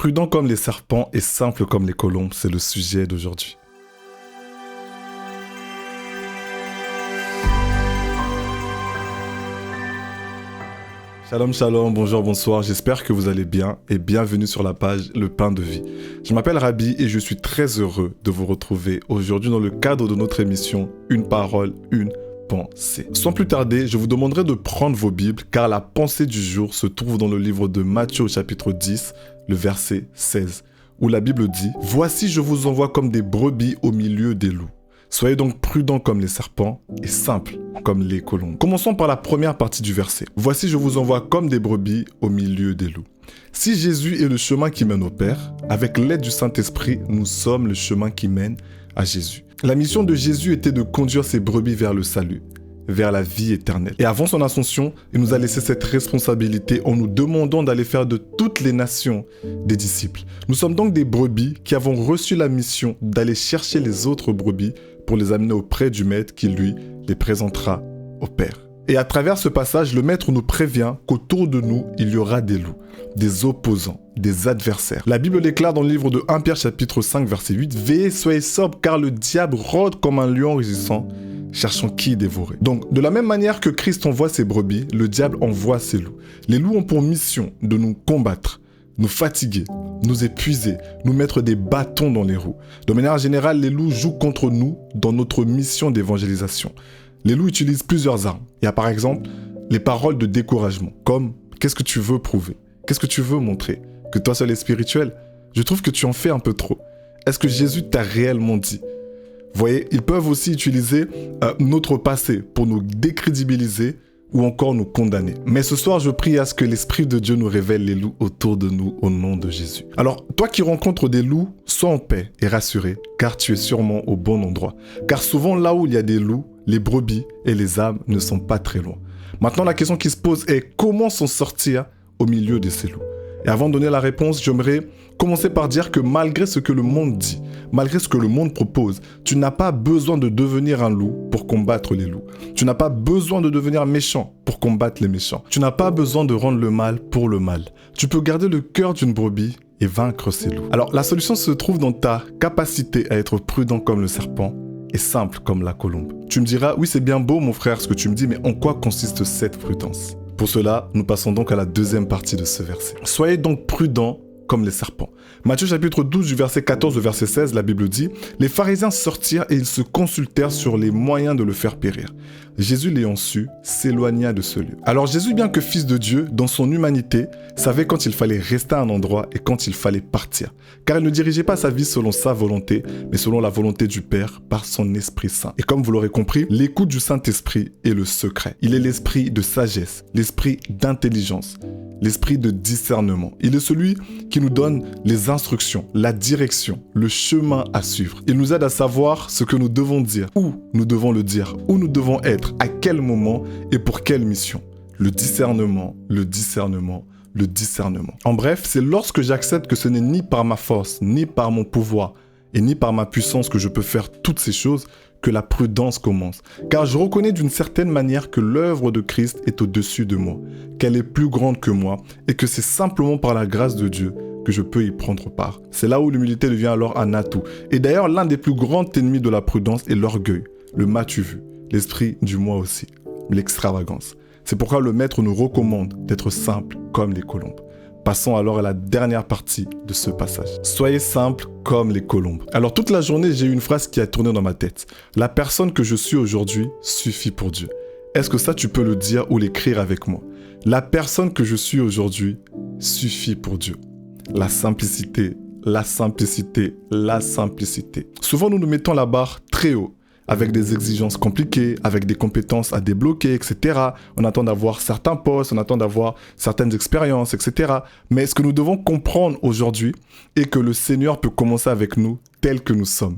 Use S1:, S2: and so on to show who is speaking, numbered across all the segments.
S1: Prudent comme les serpents et simple comme les colombes, c'est le sujet d'aujourd'hui. Shalom, shalom, bonjour, bonsoir, j'espère que vous allez bien et bienvenue sur la page Le Pain de Vie. Je m'appelle Rabi et je suis très heureux de vous retrouver aujourd'hui dans le cadre de notre émission Une parole, une pensée. Sans plus tarder, je vous demanderai de prendre vos Bibles car la pensée du jour se trouve dans le livre de Matthieu au chapitre 10, le verset 16, où la Bible dit « Voici je vous envoie comme des brebis au milieu des loups. Soyez donc prudents comme les serpents et simples comme les colombes. » Commençons par la première partie du verset. « Voici je vous envoie comme des brebis au milieu des loups. » Si Jésus est le chemin qui mène au Père, avec l'aide du Saint-Esprit, nous sommes le chemin qui mène à Jésus. La mission de Jésus était de conduire ses brebis vers le salut, vers la vie éternelle. Et avant son ascension, il nous a laissé cette responsabilité en nous demandant d'aller faire de toutes les nations des disciples. Nous sommes donc des brebis qui avons reçu la mission d'aller chercher les autres brebis pour les amener auprès du Maître qui, lui, les présentera au Père. Et à travers ce passage, le Maître nous prévient qu'autour de nous, il y aura des loups, des opposants, des adversaires. La Bible déclare dans le livre de 1 Pierre chapitre 5 verset 8 « Veillez, soyez sobres, car le diable rôde comme un lion rugissant, cherchant qui dévorer. » Donc, de la même manière que Christ envoie ses brebis, le diable envoie ses loups. Les loups ont pour mission de nous combattre, nous fatiguer, nous épuiser, nous mettre des bâtons dans les roues. De manière générale, les loups jouent contre nous dans notre mission d'évangélisation. Les loups utilisent plusieurs armes. Il y a par exemple les paroles de découragement, comme « Qu'est-ce que tu veux prouver ? Qu'est-ce que tu veux montrer ? Que toi seul est spirituel ? Je trouve que tu en fais un peu trop. Est-ce que Jésus t'a réellement dit ?» Vous voyez, ils peuvent aussi utiliser notre passé pour nous décrédibiliser ou encore nous condamner. Mais ce soir, je prie à ce que l'Esprit de Dieu nous révèle les loups autour de nous au nom de Jésus. Alors, toi qui rencontres des loups, sois en paix et rassuré, car tu es sûrement au bon endroit. Car souvent, là où il y a des loups, les brebis et les âmes ne sont pas très loin. Maintenant, la question qui se pose est comment s'en sortir au milieu de ces loups ? Et avant de donner la réponse, j'aimerais commencer par dire que malgré ce que le monde dit, malgré ce que le monde propose, tu n'as pas besoin de devenir un loup pour combattre les loups. Tu n'as pas besoin de devenir méchant pour combattre les méchants. Tu n'as pas besoin de rendre le mal pour le mal. Tu peux garder le cœur d'une brebis et vaincre ces loups. Alors, la solution se trouve dans ta capacité à être prudent comme le serpent et simple comme la colombe. Tu me diras, oui, c'est bien beau, mon frère, ce que tu me dis, mais en quoi consiste cette prudence ? Pour cela, nous passons donc à la deuxième partie de ce verset. Soyez donc prudents comme les serpents. Matthieu chapitre 12 du verset 14 au verset 16, la Bible dit « Les pharisiens sortirent et ils se consultèrent sur les moyens de le faire périr. Jésus l'ayant su, s'éloigna de ce lieu. » Alors Jésus, bien que fils de Dieu, dans son humanité, savait quand il fallait rester à un endroit et quand il fallait partir. Car il ne dirigeait pas sa vie selon sa volonté, mais selon la volonté du Père par son Esprit Saint. Et comme vous l'aurez compris, l'écoute du Saint-Esprit est le secret. Il est l'esprit de sagesse, l'esprit d'intelligence, l'esprit de discernement. Il est celui qui nous donne les instructions, la direction, le chemin à suivre. Il nous aide à savoir ce que nous devons dire, où nous devons le dire, où nous devons être, à quel moment et pour quelle mission. Le discernement, le discernement, le discernement. En bref, c'est lorsque j'accepte que ce n'est ni par ma force, ni par mon pouvoir, et ni par ma puissance que je peux faire toutes ces choses, que la prudence commence. Car je reconnais d'une certaine manière que l'œuvre de Christ est au-dessus de moi, qu'elle est plus grande que moi, et que c'est simplement par la grâce de Dieu que je peux y prendre part. C'est là où l'humilité devient alors un atout. Et d'ailleurs, l'un des plus grands ennemis de la prudence est l'orgueil, le m'as-tu vu, l'esprit du moi aussi, l'extravagance. C'est pourquoi le Maître nous recommande d'être simples comme les colombes. Passons alors à la dernière partie de ce passage. Soyez simples comme les colombes. Alors toute la journée, j'ai eu une phrase qui a tourné dans ma tête. La personne que je suis aujourd'hui suffit pour Dieu. Est-ce que ça, tu peux le dire ou l'écrire avec moi ? La personne que je suis aujourd'hui suffit pour Dieu. La simplicité, la simplicité, la simplicité. Souvent, nous nous mettons la barre très haut, avec des exigences compliquées, avec des compétences à débloquer, etc. On attend d'avoir certains postes, on attend d'avoir certaines expériences, etc. Mais ce que nous devons comprendre aujourd'hui est que le Seigneur peut commencer avec nous tels que nous sommes.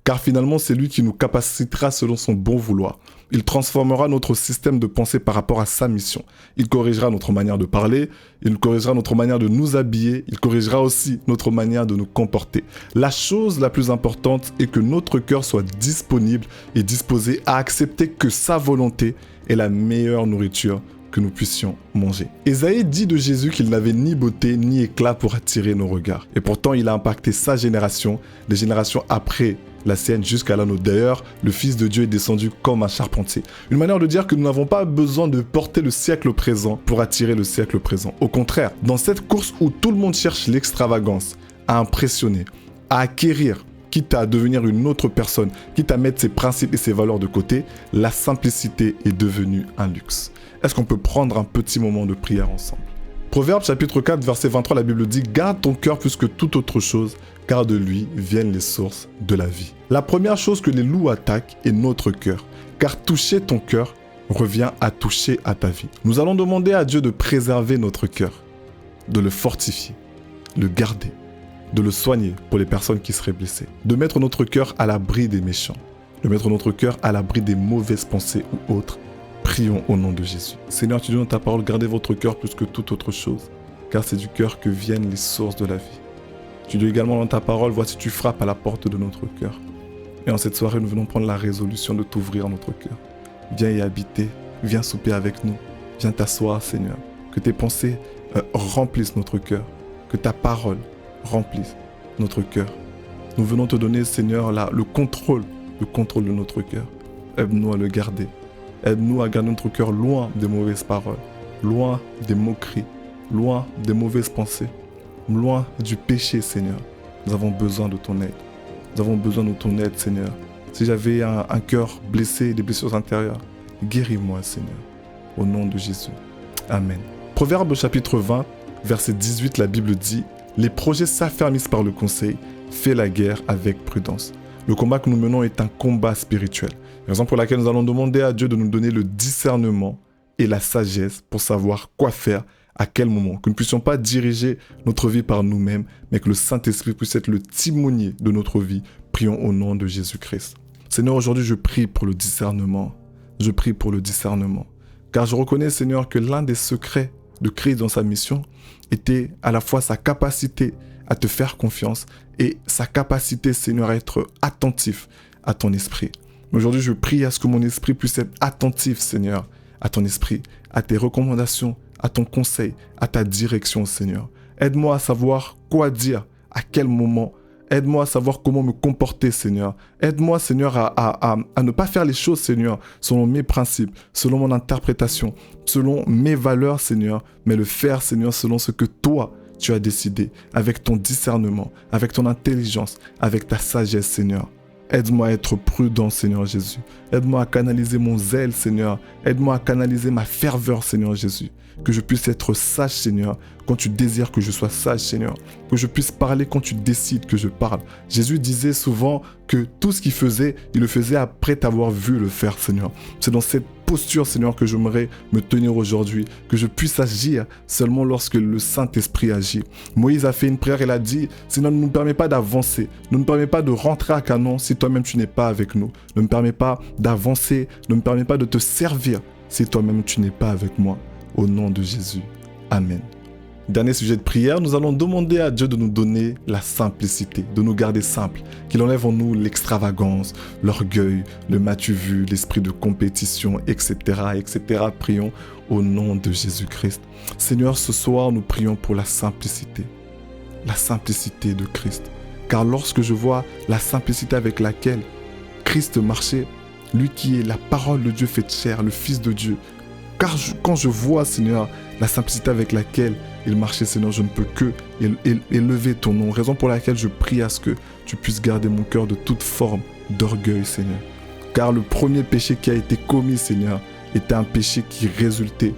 S1: Car finalement, c'est lui qui nous capacitera selon son bon vouloir. Il transformera notre système de pensée par rapport à sa mission. Il corrigera notre manière de parler, il corrigera notre manière de nous habiller, il corrigera aussi notre manière de nous comporter. La chose la plus importante est que notre cœur soit disponible et disposé à accepter que sa volonté est la meilleure nourriture que nous puissions manger. Ésaïe dit de Jésus qu'il n'avait ni beauté ni éclat pour attirer nos regards. Et pourtant, il a impacté sa génération, les générations après la sienne jusqu'à la nôtre. D'ailleurs, le Fils de Dieu est descendu comme un charpentier. Une manière de dire que nous n'avons pas besoin de porter le siècle présent pour attirer le siècle présent. Au contraire, dans cette course où tout le monde cherche l'extravagance, à impressionner, à acquérir, quitte à devenir une autre personne, quitte à mettre ses principes et ses valeurs de côté, la simplicité est devenue un luxe. Est-ce qu'on peut prendre un petit moment de prière ensemble? Proverbe chapitre 4, verset 23, la Bible dit « Garde ton cœur plus que toute autre chose, car de lui viennent les sources de la vie. » La première chose que les loups attaquent est notre cœur, car toucher ton cœur revient à toucher à ta vie. Nous allons demander à Dieu de préserver notre cœur, de le fortifier, le garder, de le soigner pour les personnes qui seraient blessées, de mettre notre cœur à l'abri des méchants, de mettre notre cœur à l'abri des mauvaises pensées ou autres. Prions au nom de Jésus. Seigneur, tu dis dans ta parole, gardez votre cœur plus que toute autre chose, car c'est du cœur que viennent les sources de la vie. Tu dis également dans ta parole, voici tu frappes à la porte de notre cœur. Et en cette soirée, nous venons prendre la résolution de t'ouvrir notre cœur. Viens y habiter, viens souper avec nous, viens t'asseoir, Seigneur. Que tes pensées remplissent notre cœur, que ta parole remplisse notre cœur. Nous venons te donner, Seigneur, le contrôle de notre cœur. Aide-nous à le garder. Aide-nous à garder notre cœur loin des mauvaises paroles, loin des moqueries, loin des mauvaises pensées, loin du péché, Seigneur. Nous avons besoin de ton aide. Nous avons besoin de ton aide, Seigneur. Si j'avais un cœur blessé, des blessures intérieures, guéris-moi, Seigneur. Au nom de Jésus. Amen. Proverbe chapitre 20, verset 18, la Bible dit « Les projets s'affermissent par le conseil, fais la guerre avec prudence. » Le combat que nous menons est un combat spirituel. Raison pour laquelle nous allons demander à Dieu de nous donner le discernement et la sagesse pour savoir quoi faire, à quel moment. Que nous ne puissions pas diriger notre vie par nous-mêmes, mais que le Saint-Esprit puisse être le timonier de notre vie. Prions au nom de Jésus-Christ. Seigneur, aujourd'hui, je prie pour le discernement. Je prie pour le discernement. Car je reconnais, Seigneur, que l'un des secrets de Christ dans sa mission était à la fois sa capacité à te faire confiance et sa capacité, Seigneur, à être attentif à ton esprit. Aujourd'hui, je prie à ce que mon esprit puisse être attentif, Seigneur, à ton esprit, à tes recommandations, à ton conseil, à ta direction, Seigneur. Aide-moi à savoir quoi dire, à quel moment. Aide-moi à savoir comment me comporter, Seigneur. Aide-moi, Seigneur, à ne pas faire les choses, Seigneur, selon mes principes, selon mon interprétation, selon mes valeurs, Seigneur, mais le faire, Seigneur, selon ce que toi, tu as décidé, avec ton discernement, avec ton intelligence, avec ta sagesse, Seigneur. Aide-moi à être prudent, Seigneur Jésus. Aide-moi à canaliser mon zèle, Seigneur. Aide-moi à canaliser ma ferveur, Seigneur Jésus. Que je puisse être sage, Seigneur, quand tu désires que je sois sage, Seigneur. Que je puisse parler quand tu décides que je parle. Jésus disait souvent que tout ce qu'il faisait, il le faisait après t'avoir vu le faire, Seigneur. C'est dans cette posture, Seigneur, que j'aimerais me tenir aujourd'hui. Que je puisse agir seulement lorsque le Saint-Esprit agit. Moïse a fait une prière, il a dit, Seigneur, ne nous permets pas d'avancer. Ne nous permets pas de rentrer à Canaan si toi-même tu n'es pas avec nous. Ne me permets pas d'avancer. Ne me permets pas de te servir si toi-même tu n'es pas avec moi. Au nom de Jésus. Amen. Dernier sujet de prière, nous allons demander à Dieu de nous donner la simplicité, de nous garder simples, qu'il enlève en nous l'extravagance, l'orgueil, le m'as-tu vu, l'esprit de compétition, etc., etc. Prions au nom de Jésus-Christ. Seigneur, ce soir, nous prions pour la simplicité de Christ. Car lorsque je vois la simplicité avec laquelle Christ marchait, lui qui est la parole de Dieu faite chair, le Fils de Dieu, quand je vois, Seigneur, la simplicité avec laquelle il marchait, Seigneur, je ne peux que élever ton nom. Raison pour laquelle je prie à ce que tu puisses garder mon cœur de toute forme d'orgueil, Seigneur. Car le premier péché qui a été commis, Seigneur, était un péché qui résultait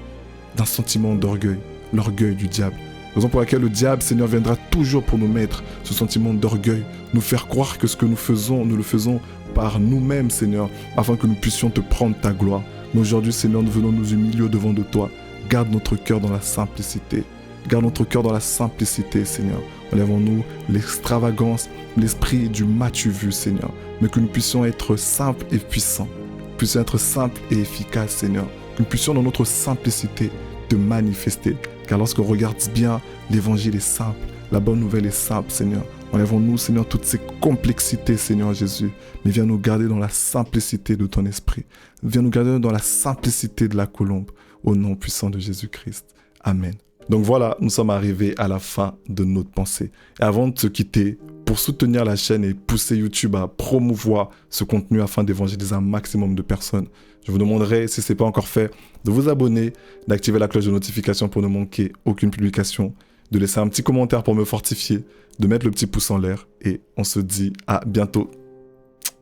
S1: d'un sentiment d'orgueil, l'orgueil du diable. Raison pour laquelle le diable, Seigneur, viendra toujours pour nous mettre ce sentiment d'orgueil, nous faire croire que ce que nous faisons, nous le faisons par nous-mêmes, Seigneur, afin que nous puissions te prendre ta gloire. Mais aujourd'hui, Seigneur, nous venons nous humilier devant de toi. Garde notre cœur dans la simplicité. Garde notre cœur dans la simplicité, Seigneur. Enlève-nous l'extravagance, l'esprit du m'as-tu vu, Seigneur. Mais que nous puissions être simples et puissants. Puissions être simples et efficaces, Seigneur. Que nous puissions dans notre simplicité te manifester. Car lorsqu'on regarde bien, l'évangile est simple. La bonne nouvelle est simple, Seigneur. Enlève-nous, Seigneur, toutes ces complexités, Seigneur Jésus. Mais viens nous garder dans la simplicité de ton esprit. Viens nous garder dans la simplicité de la colombe. au nom puissant de Jésus-Christ. Amen. Donc voilà, nous sommes arrivés à la fin de notre pensée. Et avant de se quitter, pour soutenir la chaîne et pousser YouTube à promouvoir ce contenu afin d'évangéliser un maximum de personnes, je vous demanderai, si ce n'est pas encore fait, de vous abonner, d'activer la cloche de notification pour ne manquer aucune publication, de laisser un petit commentaire pour me fortifier, de mettre le petit pouce en l'air et on se dit à bientôt.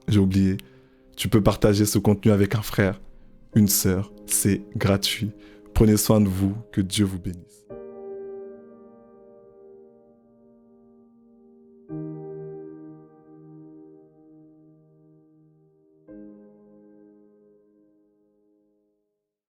S1: J'ai oublié, tu peux partager ce contenu avec un frère, une sœur, c'est gratuit. Prenez soin de vous, que Dieu vous bénisse.